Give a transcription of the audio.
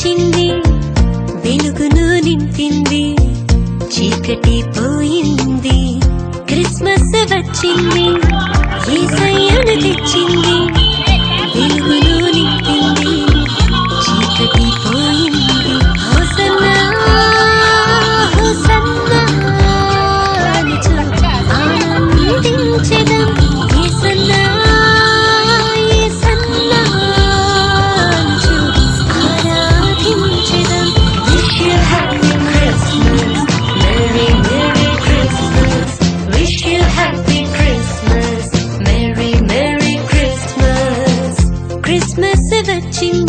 వచ్చింది, వెలుగును నింపింది, చీకటి పోయింది. క్రిస్మస్ వచ్చింది, యేసయ్యను తెచ్చింది, వెలుగును నింపింది, చీకటి పోయింది. హోసన్నా హోసన్నా అనుచు ఆనందించెదం. యేసన్నా యేసన్నా అనుచు ఆరాధించెదం. Wish you happy Christmas, Merry Merry Christmas. Wish you happy Christmas, Merry Merry Christmas. Christmas వచ్చింది,